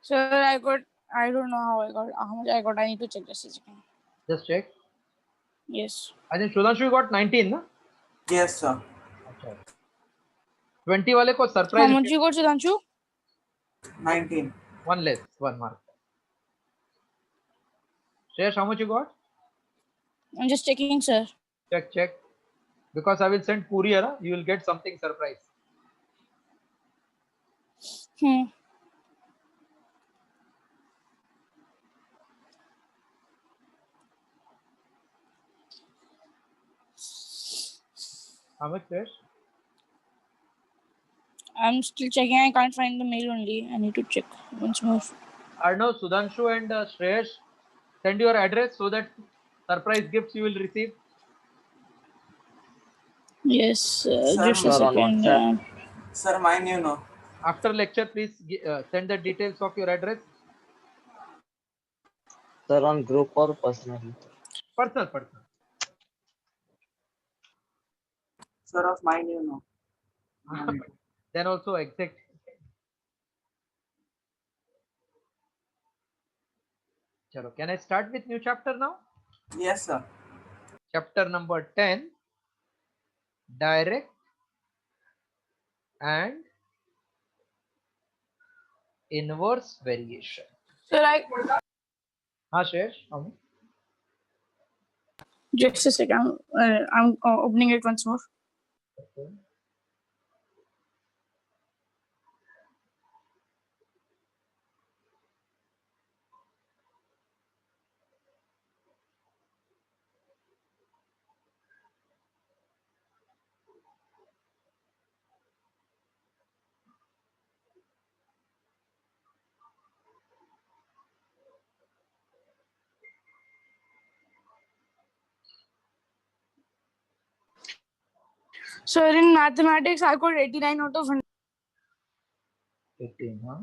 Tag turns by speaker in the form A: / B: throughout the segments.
A: Sir, I don't know how much I got. I need to check just a second.
B: Just check.
A: Yes.
B: I think Sudhanshu got 19, na?
C: Yes, sir.
B: अच्छा. 20 वाले को
A: How
B: surprise.
A: much you got, Sudhanshu?
C: 19.
B: One less, 1 mark. Shreyash, how much you got?
A: I'm just checking, sir.
B: Check. Because I will send courier, huh? You will get something surprise. How much, Shreyash?
A: I'm still checking. I can't find the mail only. I need to check once more.
B: Arnav, Sudhanshu and Shreyash, send your address so that surprise gifts you will receive.
A: Yes,
C: Sir,
A: just a
C: sir,
D: on
A: second.
D: WhatsApp.
C: Sir, mine you know.
B: After lecture, please send the details of your address.
D: Sir, on group or personally?
B: Personal.
C: Sir, of mine you know.
B: Then also exact. Chalo, can I start with new chapter now?
C: Yes, sir.
B: Chapter number 10, direct and inverse variation.
A: Sir,
B: Shreyash,
A: just a second. I'm opening it once more.
B: okay.
A: Sir, in mathematics, I got 89 out of 100.
B: 18, huh?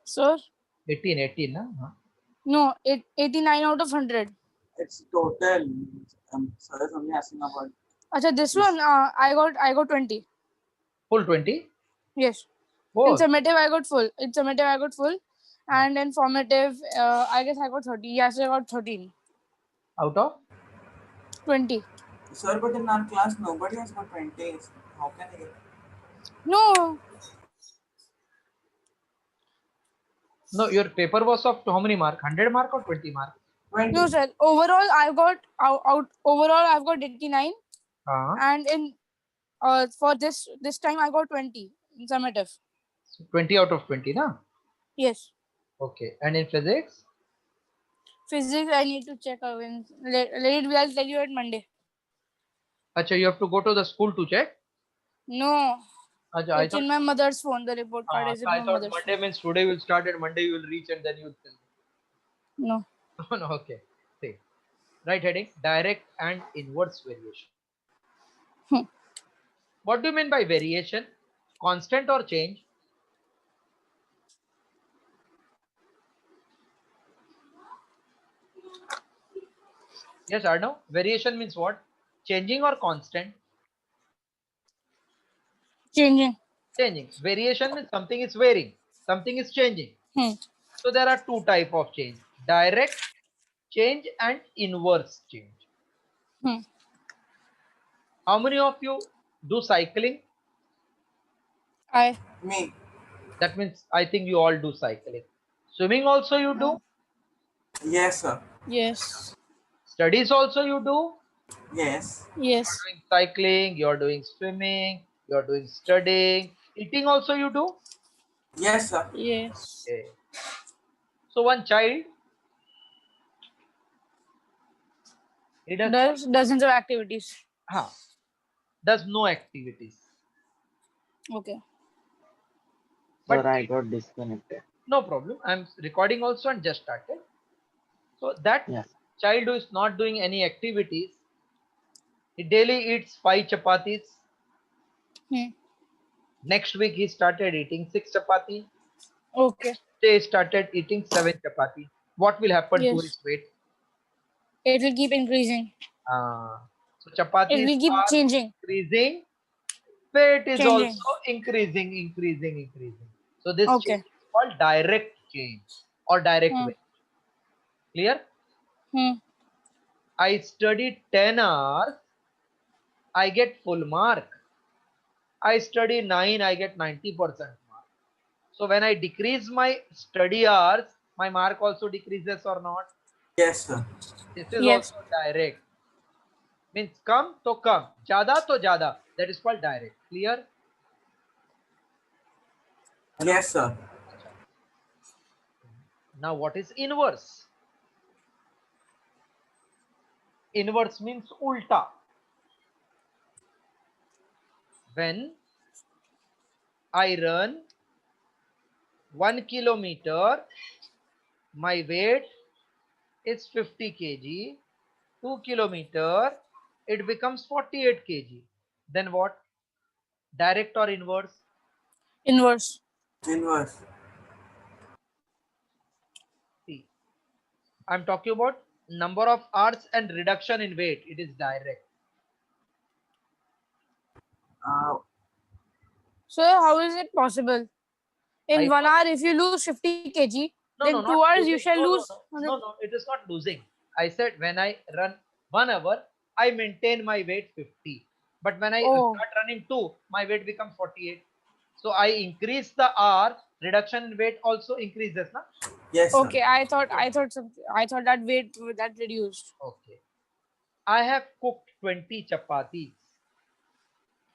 A: Sir?
B: 18, huh?
A: No, 89 out of 100.
C: It's total. Sir is only asking about.
A: Acha, this one, I got 20.
B: Full 20?
A: Yes.
B: Oh,
A: In summative, I got full. In summative, I got full. And in formative, I guess I got 30. Yes, I got 13.
B: out of?
A: 20.
C: Sir, but in our class, nobody has got 20. How can I get?
A: No.
B: No, your paper was of how many mark? 100 mark or 20 mark?
C: 20.
A: No, sir. Overall, I've got Overall, I've got 89. And in for this time, I got 20 in summative.
B: 20 out of 20, na?
A: Yes.
B: Okay. And in physics?
A: Physics, I need to check. I'll tell you at Monday.
B: Acha, you have to go to the school to check?
A: No.
B: Acha,
A: It's in my mother's phone. The report card is in my
B: I thought
A: mother's
B: Monday
A: phone.
B: means today will start and Monday you will reach and then you will tell me.
A: No.
B: No, okay. See. Right heading, direct and inverse variation. What do you mean by variation? Constant or change? Yes, Arnav. Variation means what? Changing or constant?
A: Changing.
B: Changing. Variation means something is varying, something is changing. So there are two types of change: direct change and inverse change. How many of you do cycling?
C: Me.
B: That means I think you all do cycling. Swimming also you do?
C: Yes, sir.
A: Yes.
B: Studies also you do?
C: Yes.
A: Yes.
B: You're doing cycling, you're doing swimming, you're doing studying. Eating also you do?
C: Yes, sir.
A: Yes.
B: Okay. So one child, he
A: Does dozens of activities.
B: does no activities.
D: Sir,
A: Okay.
B: But
D: I got disconnected.
B: no problem. I'm recording also and just started. So that child who is not doing any activities, he daily eats 5 chapatis. Next week he started eating 6 chapati.
A: Okay.
B: They started eating 7 chapati. What will happen to his weight?
A: It will keep increasing.
B: So chapatis
A: It will keep
B: are
A: changing.
B: increasing weight is
A: Changing.
B: also increasing. So this
A: Okay.
B: change is called direct change or direct weight. Clear? I studied 10 hours, I get full mark. I study 9, I get 90% mark. So when I decrease my study hours, my mark also decreases or not?
C: Yes, sir.
B: This is
A: Yes.
B: also direct. Means come to come, jada to jada. That is called direct. Clear?
C: Yes, sir.
B: Now what is inverse? Inverse means ulta. When I run 1 kilometer, my weight is 50 kg. 2 kilometer, it becomes 48 kg. Then what? Direct or inverse?
A: Inverse.
C: Inverse.
B: See, I'm talking about number of hours and reduction in weight. It is direct.
A: So how is it possible? In
B: I
A: 1 hour, if you lose 50 kg,
B: No,
A: then
B: no,
A: 2
B: not
A: hours you
B: losing.
A: shall
B: No, no,
A: lose
B: no,
A: 100.
B: no, no. It is not losing. I said when I run 1 hour, I maintain my weight 50. But when I start running 2, my weight becomes 48. So I increase the hour, reduction in weight also increases, na?
C: Yes, sir.
A: Okay, I thought that weight that reduced.
B: Okay. I have cooked 20 chapatis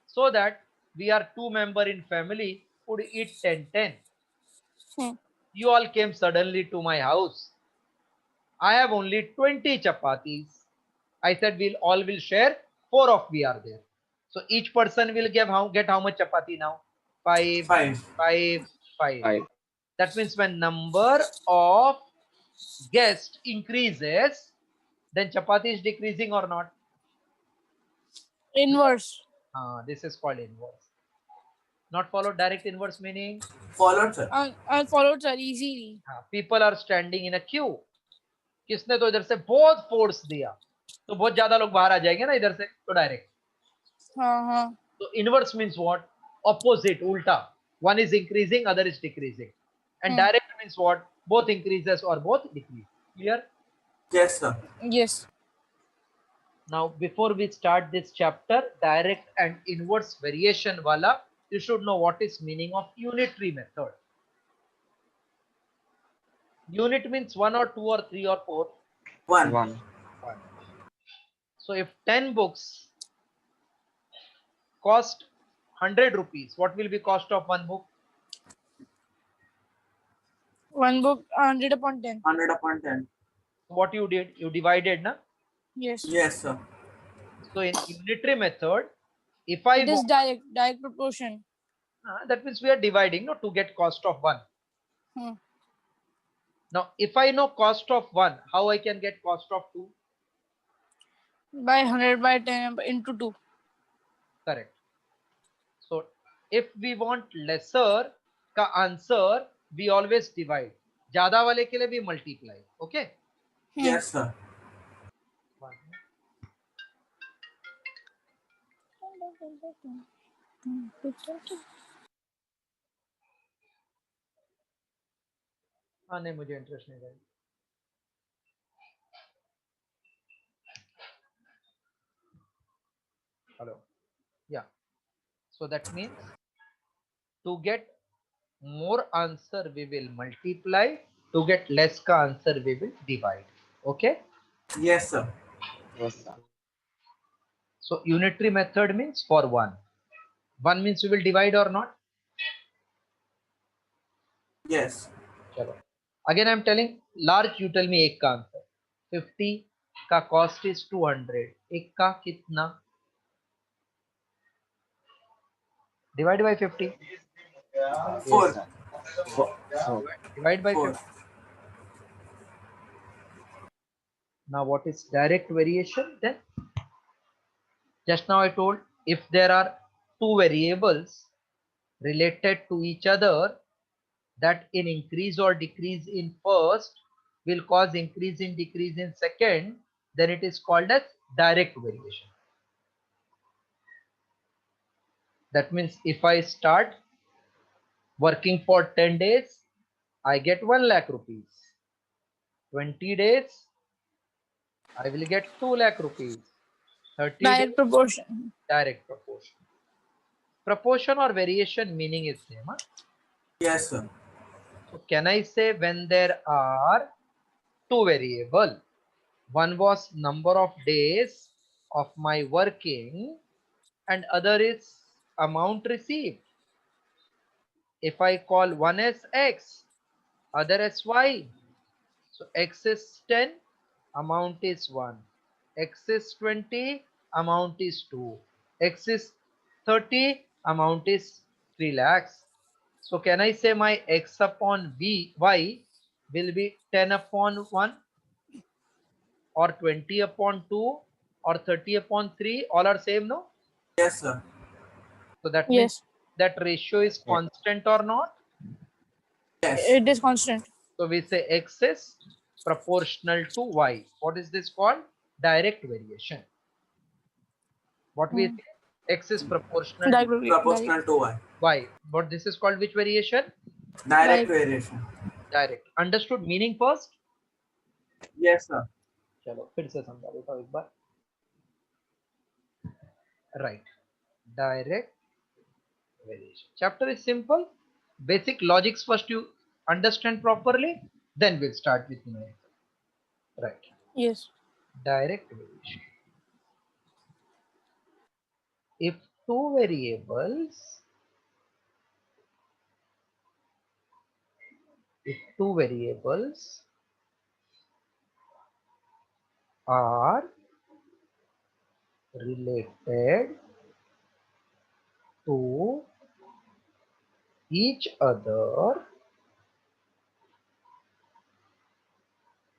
B: so that we are 2 member in family would eat 10. You all came suddenly to my house. I have only 20 chapatis. I said we'll all will share. 4 of we are there. So each person will get how much chapati now? 5,
C: 5.
B: 5, 5.
D: 5.
B: That means when number of guests increases, then chapati is decreasing or not?
A: Inverse.
B: This is called inverse. Not followed direct inverse meaning?
C: Followed, sir.
A: I followed sir easily.
B: People are standing in a queue. किसने तो इधर से बहुत force दिया तो बहुत ज्यादा लोग बाहर आ जाएंगे ना इधर से तो direct. So inverse means what? Opposite, ulta. One is increasing, other is decreasing. And direct means what? Both increases or both decrease. Clear?
C: Yes, sir.
A: Yes.
B: Now, before we start this chapter, direct and inverse variation wala, you should know what is meaning of unitary method. Unit means 1 or 2 or 3 or 4.
C: 1.
D: 1.
B: So if 10 books cost 100 rupees, what will be cost of one book?
A: One book 100 upon 10.
C: 100 upon 10.
B: What you did? You divided, na?
A: Yes.
C: Yes, sir.
B: So in unitary method, if I
A: It is direct proportion.
B: that means we are dividing, no, to get cost of 1. Now, if I know cost of 1, how I can get cost of 2?
A: By 100 by 10 into 2.
B: Correct. So if we want lesser ka answer, we always divide. Jada wale ke liye we multiply. Okay?
C: Yes, sir.
B: नहीं मुझे interest नहीं है. Hello. Yeah. So that means to get more answer we will multiply. To get less ka answer we will divide. Okay?
C: Yes, sir.
D: Yes, sir.
B: So unitary method means for 1. 1 means we will divide or not?
C: Yes.
B: Chalo. Again I am telling large, you tell me ek ka answer. 50 ka cost is 200. Ek ka kitna? Divide by 50.
C: 4.
D: Yes, sir. 4.
B: Divide by
C: 4.
B: 50. Now what is direct variation then? Just now I told if there are 2 variables related to each other, that in increase or decrease in first will cause increase in decrease in second, then it is called as direct variation. That means if I start working for 10 days, I get 1 lakh rupees. 20 days, I will get 2 lakh rupees. 30 days,
A: Direct proportion.
B: direct proportion. Proportion or variation meaning is same. Huh?
C: Yes, sir.
B: So can I say when there are two variable, one was number of days of my working and other is amount received. If I call one as X, other as Y, so X is 10, amount is 1. X is 20, amount is 2. X is 30, amount is 3 lakhs. So can I say my X upon Y will be 10 upon 1 or 20 upon 2 or 30 upon 3? All are same, no?
C: Yes, sir.
B: So that means
A: Yes,
B: that ratio is
D: Yeah.
B: constant or not?
C: Yes.
A: it is constant.
B: So we say X is proportional to Y. What is this called? Direct variation. What we say? X is proportional to
C: Proportional to Y.
B: Y. But this is called which variation?
C: Direct
A: Direct.
C: variation.
B: Direct. Understood meaning first?
C: Yes, sir.
B: चलो फिर से समझा देता हूँ एक बार. Right. Direct variation. Chapter is simple. Basic logics first you understand properly. Then we'll start with numerical. Right.
A: Yes.
B: Direct variation. If two variables are related to each other,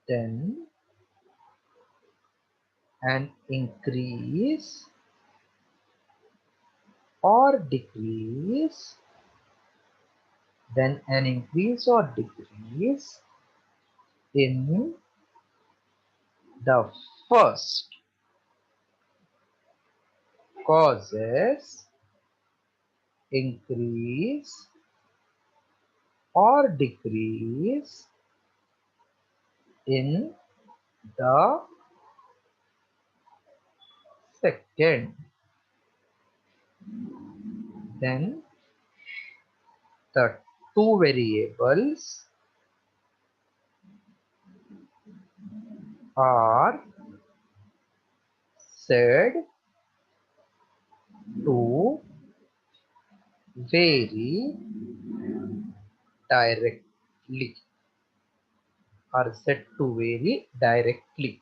B: then an increase or decrease in the first causes increase or decrease in the second. Then the two variables are said to vary directly. Are said to vary directly.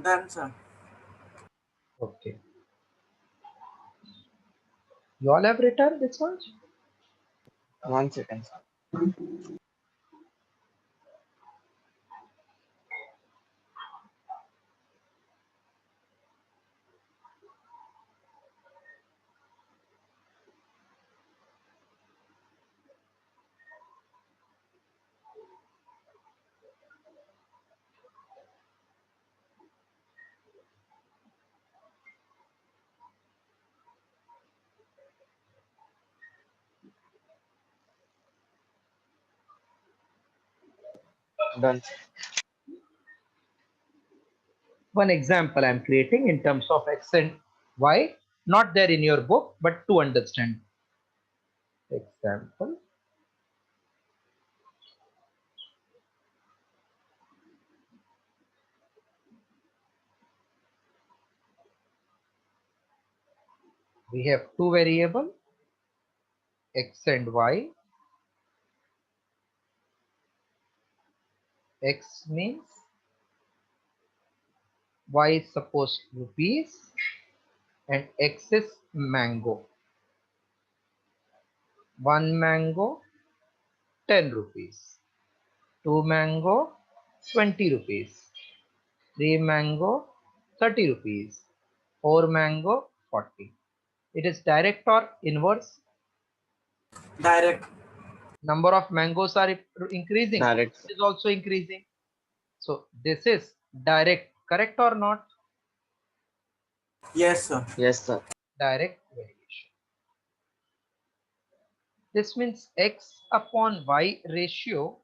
C: Done, sir.
B: Okay. You all have written this one?
D: 1 second, sir. Done, sir.
B: One example I'm creating in terms of X and Y, not there in your book, but to understand. Example. We have two variables, X and Y. X means Y is suppose rupees and X is mango. One mango, 10 rupees. Two mango, 20 rupees. Three mango, 30 rupees. Four mango, 40. It is direct or inverse?
C: Direct.
B: Number of mangoes are increasing.
D: Direct, sir.
B: It is also increasing. So this is direct, correct or not?
C: Yes, sir.
D: Yes, sir.
B: Direct variation. This means x upon y ratio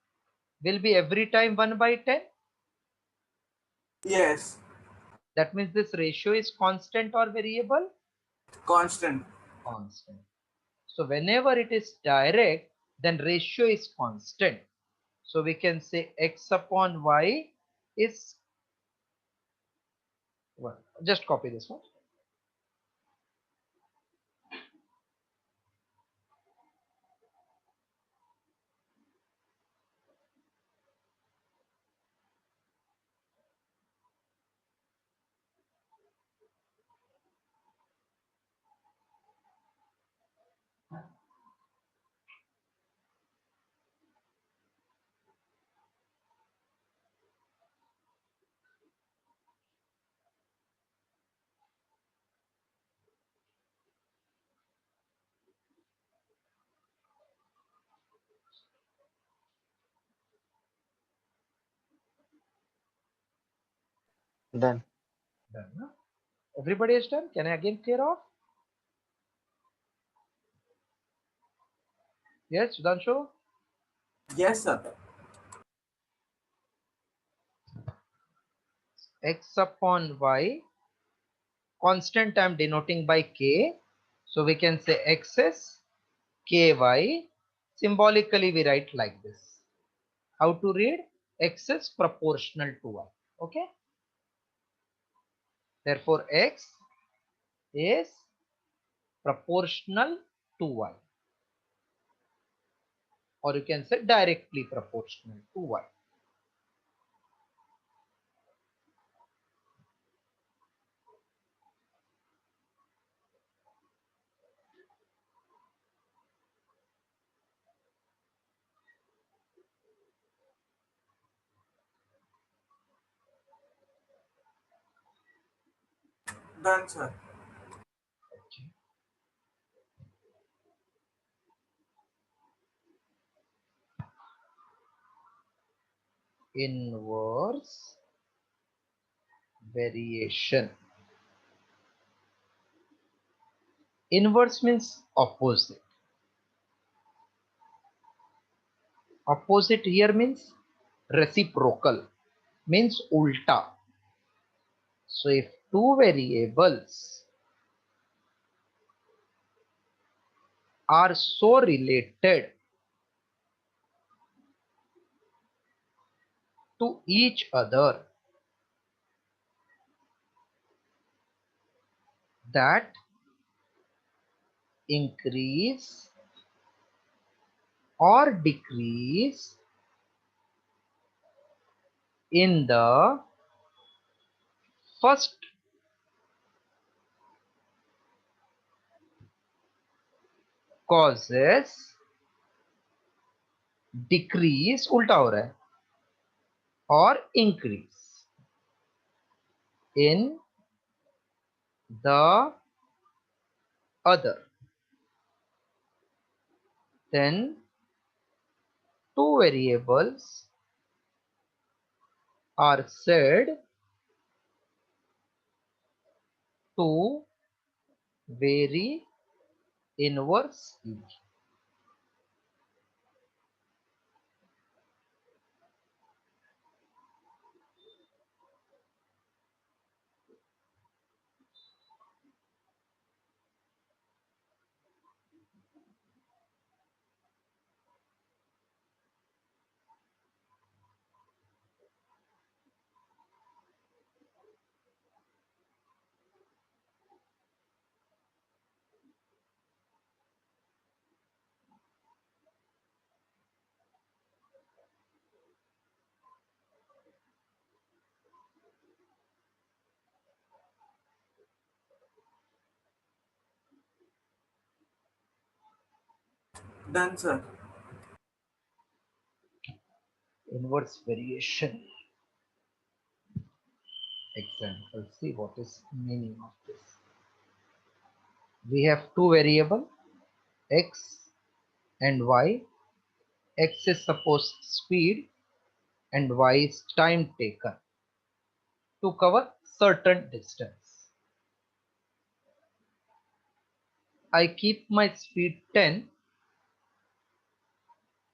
B: will be every time 1 by 10.
C: Yes.
B: That means this ratio is constant or variable?
C: Constant.
B: Constant. So whenever it is direct, then ratio is constant. So we can say x upon y is, well, just copy this one.
D: Done.
B: Done, no? Everybody is done. Can I again clear off? Yes, Sudhanshu?
C: Yes, sir.
B: X upon y, constant I am denoting by k. So we can say x's ky. Symbolically we write like this. How to read? X is proportional to y. Okay. Therefore x is proportional to y, or you can say directly proportional to y.
C: Done, sir.
B: Okay. Inverse variation. Inverse means opposite. Opposite here means reciprocal, means ulta. So if two variables are so related to each other that increase or decrease in the first causes decrease उल्टा हो रहा है or increase in the other, then two variables are said to vary inversely.
C: Done, sir.
B: Inverse variation. Example, see what is meaning of this. We have two variable x and y. X is suppose speed and y is time taken to cover certain distance. I keep my speed 10.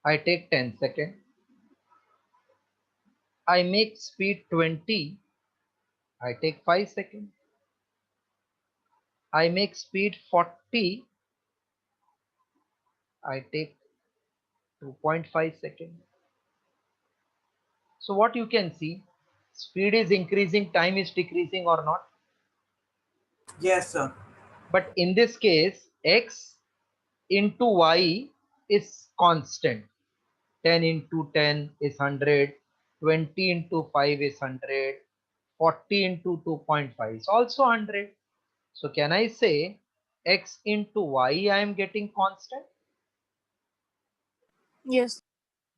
B: I take 10 seconds. I make speed 20. I take 5 seconds. I make speed 40. I take 2.5 seconds. So what you can see, speed is increasing, time is decreasing or not?
C: Yes, sir.
B: But in this case, x into y is constant. 10 into 10 is 100, 20 into 5 is 100, 40 into 2.5 is also 100. So can I say x into y I am getting constant?
A: Yes.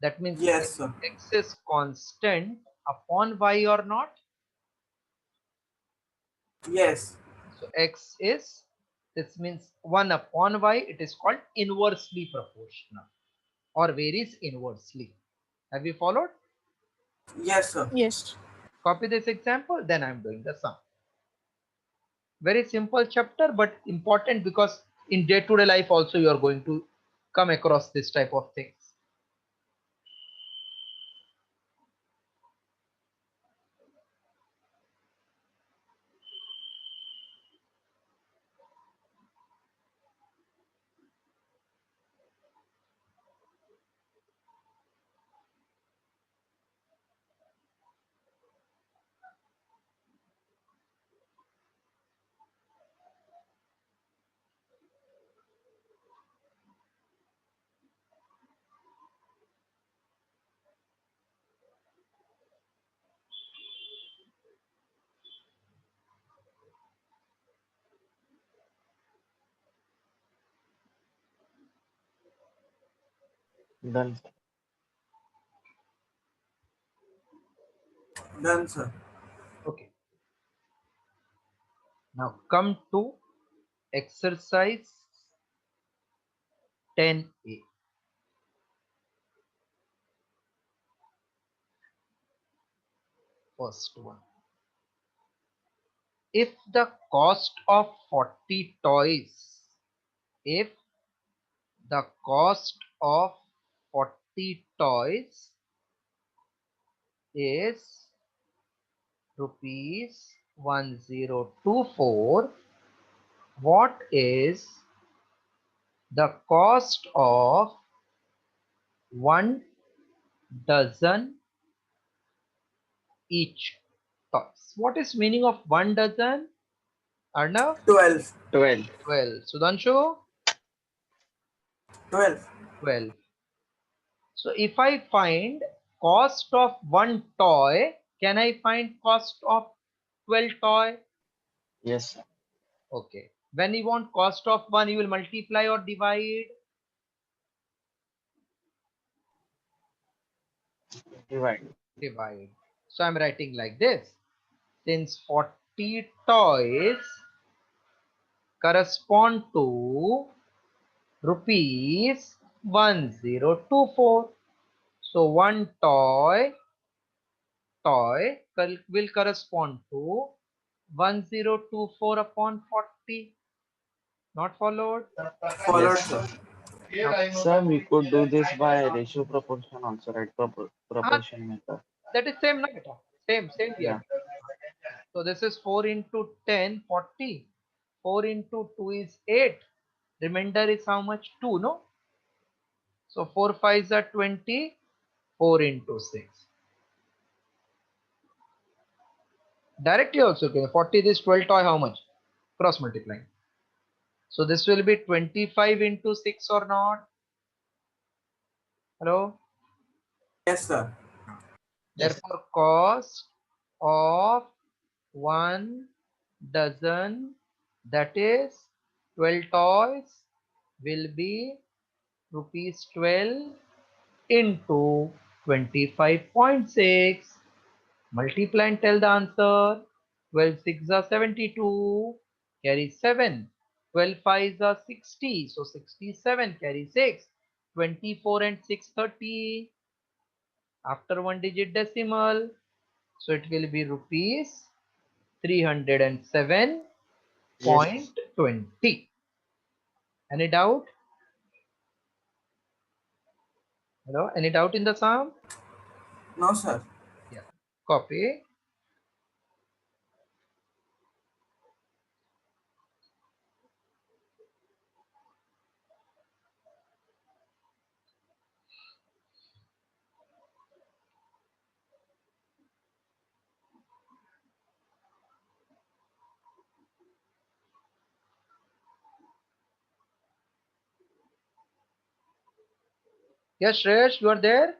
B: That means
C: Yes, sir.
B: x is constant upon y or not?
C: Yes.
B: So x is, this means 1 upon y, it is called inversely proportional or varies inversely. Have you followed?
C: Yes, sir.
A: Yes.
B: Copy this example, then I am doing the sum. Very simple chapter, but important because in day-to-day life also you are going to come across this type of things.
D: Done.
C: Done, sir.
B: Okay. Now come to exercise 10A. First one. If the cost of 40 toys, if the cost of 40 toys is rupees 1024, what is the cost of 1 dozen each toys? What is meaning of 1 dozen? Arnav?
C: 12.
D: 12.
B: 12. Sudhanshu?
C: 12.
B: 12. So if I find cost of one toy, can I find cost of 12 toy?
D: Yes, sir.
B: Okay. When you want cost of one, you will multiply or divide?
D: Divide.
B: Divide. So I'm writing like this. Since 40 toys correspond to rupees 1024. So one toy will correspond to 1024 upon 40. Not followed?
C: Followed,
D: Yes.
C: sir.
D: Sir, we could do this by ratio proportion also, right?
B: Ah,
D: Proportion method.
B: that is same, na beta? Same we are
D: Yeah.
B: doing. So this is 4 into 10, 40. 4 into 2 is 8. Remainder is how much? 2, no? So 4 5s are 20. 4 into 6. Directly also, okay. 40 this 12 toy, how much? Cross multiplying. So this will be 25 into 6 or not? Hello?
C: Yes, sir.
D: Yes.
B: Therefore, cost of 1 dozen, that is 12 toys, will be rupees 12 into 25.6. Multiply and tell the answer. 12 6 are 72, carry 7. 12 5 are 60, so 67, carry 6. 24 and 6 30. After one digit decimal, so it will be rupees
D: Yes.
B: 307.20. Any doubt? Hello, any doubt in the sum?
C: No, sir.
B: Yeah. Copy. Yes, Shreyash, you are there?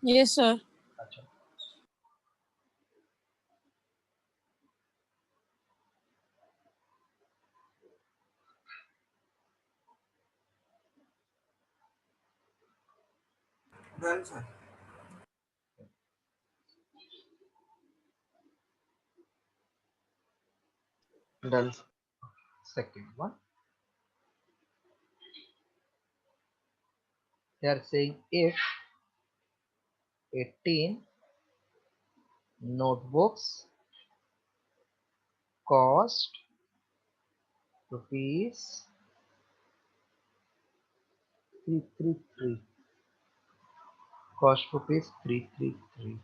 A: Yes, sir.
B: Achha.
C: Done, sir.
D: Done.
B: Second one. They are saying if 18 notebooks cost rupees 333. Cost rupees 333.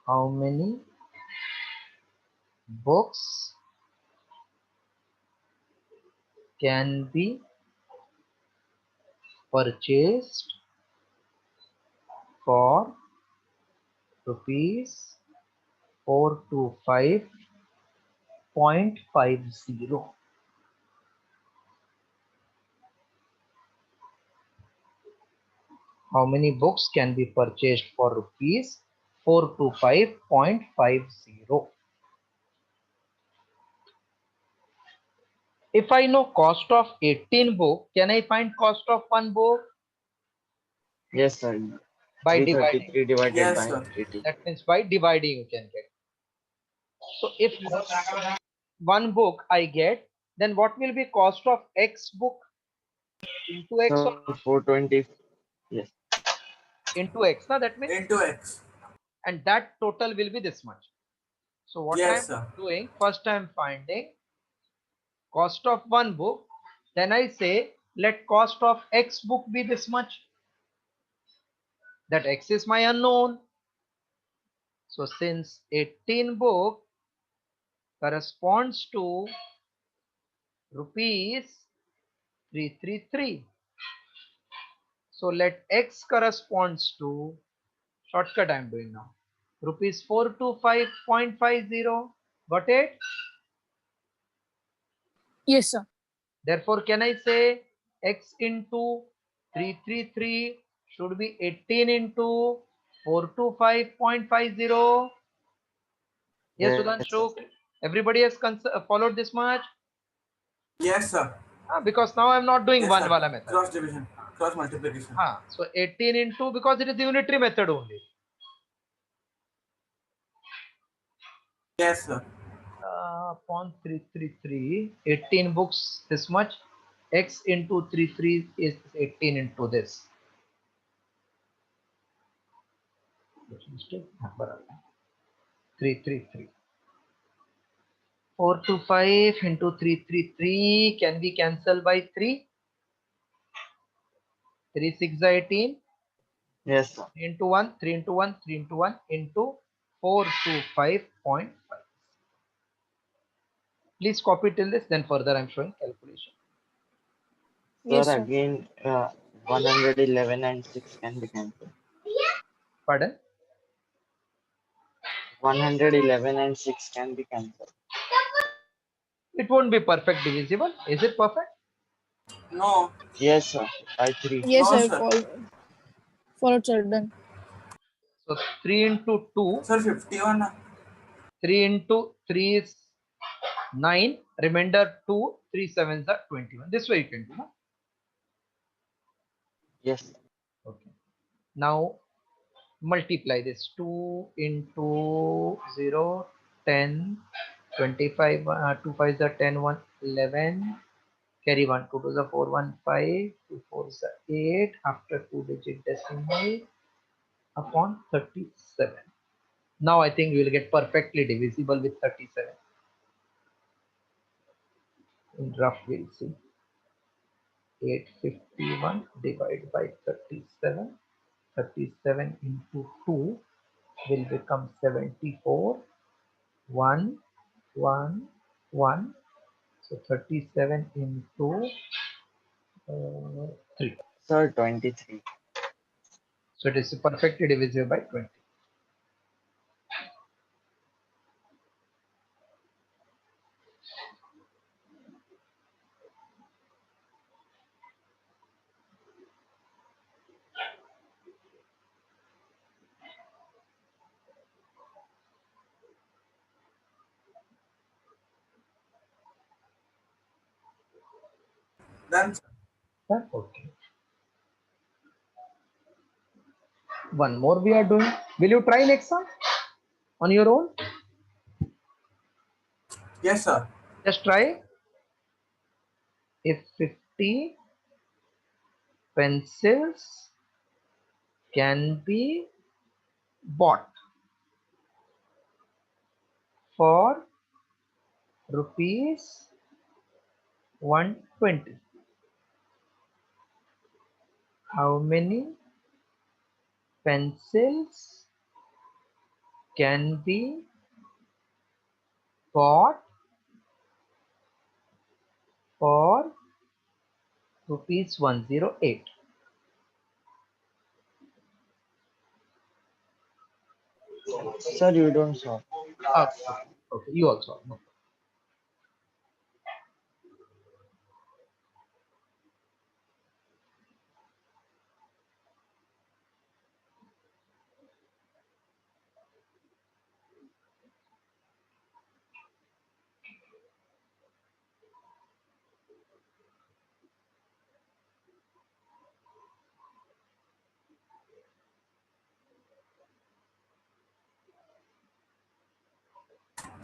B: How many books can be purchased for rupees 425.50? How many books can be purchased for rupees 425.50? If I know cost of 18 book, can I find cost of one book?
D: Yes, sir.
B: By dividing.
D: 333 divided
C: Yes,
D: by
C: sir.
D: 18.
B: That means by dividing you can get. So if one book I get, then what will be cost of X book? Into X or
D: So 420. Yes.
B: into X? No, that means,
C: Into X.
B: and that total will be this much. So what
C: Yes,
B: I'm
C: sir.
B: doing, first I'm finding cost of one book. Then I say, let cost of X book be this much. That X is my unknown. So since 18 book corresponds to rupees 333. So let X corresponds to, shortcut I'm doing now, rupees 425.50. Got it?
A: Yes, sir.
B: Therefore, can I say X into 333 should be 18 into 425.50? Yes,
D: Yes,
B: Sudhanshu, everybody has followed this much?
C: Yes, sir.
B: Because now I'm not doing
C: Yes,
B: one
C: sir.
B: wala method.
C: Cross division. Cross multiplication.
B: So 18 into, because it is unitary method only.
C: Yes, sir.
B: Upon 333, 18 books this much. X into 33 is 18 into this. 333. 425 into 333 can be cancelled by 3. 3 6 are 18.
D: yes, sir.
B: 3 into 1, 3 into 1, 3 into 1 into 425.5. Please copy till this, then further I'm showing calculation.
A: Yes,
D: Sir,
A: sir.
D: again, 111 and 6 can be cancelled.
B: Pardon?
D: 111 and 6 can be cancelled.
B: It won't be perfect divisible. Is it perfect?
C: No.
D: Yes, sir. By 3.
A: Yes,
C: No,
A: sir.
C: sir.
A: Followed, sir. Done.
B: So 3 into 2,
C: Sir, 51.
B: 3 into 3 is 9, remainder 2, 3 sevens are 21. This way you can do. No?
D: Yes.
B: Okay. Now multiply this. 2 into 0, 10, 25, 2 5s are 10, 1, 11. Carry 1, 2 to the 4, 1, 5, 2 4s are 8. After 2 digit decimal upon 37. Now I think we will get perfectly divisible with 37. In rough, we'll see. 851 divided by 37. 37 into 2 will become 74. 1, 1, 1. So 37 into 3.
D: Sir, 23.
B: So it is perfectly divisible by 20.
C: Done, sir.
B: Yeah, okay. One more we are doing. Will you try next one on your own?
C: Yes, sir.
B: Just try. If 50 pencils can be bought for rupees 120, how many pencils can be bought for rupees 108?
D: Sir, you don't solve.
B: Okay, okay, you also. No.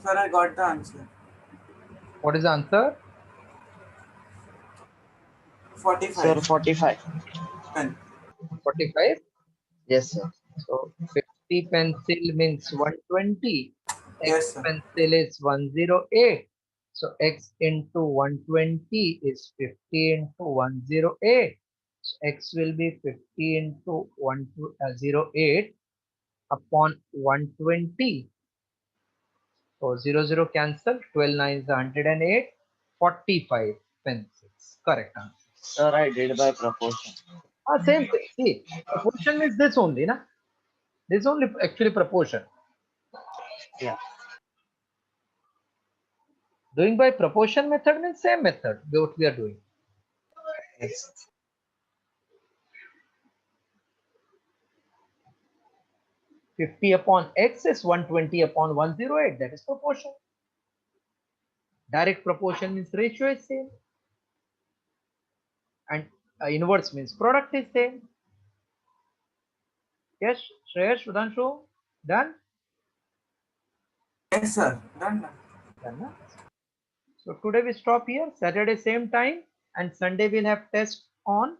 C: Sir, I got the answer.
B: What is the answer?
D: Sir,
C: 45.
D: 45.
C: Done.
B: 45.
D: Yes, sir.
B: So 50 pencil means 120.
C: Yes,
B: X
C: sir.
B: pencil is 108. So X into 120 is 50 into 108. So X will be 50 into 108 upon 120. So 0 cancel. 12 9 is 108. 45 pencils. Correct answer.
D: Sir, I did by proportion.
B: Same thing. See, proportion is this only, na? This is only actually proportion.
D: Yeah.
B: Doing by proportion method means same method what we are doing.
D: Yes.
B: 50 upon X is 120 upon 108. That is proportion. Direct proportion means ratio is same. And inverse means product is same. Yes, Shreyash, Sudhanshu, done?
C: Yes, sir. Done.
B: Done, na? So today we stop here. Saturday same time and Sunday we'll have test on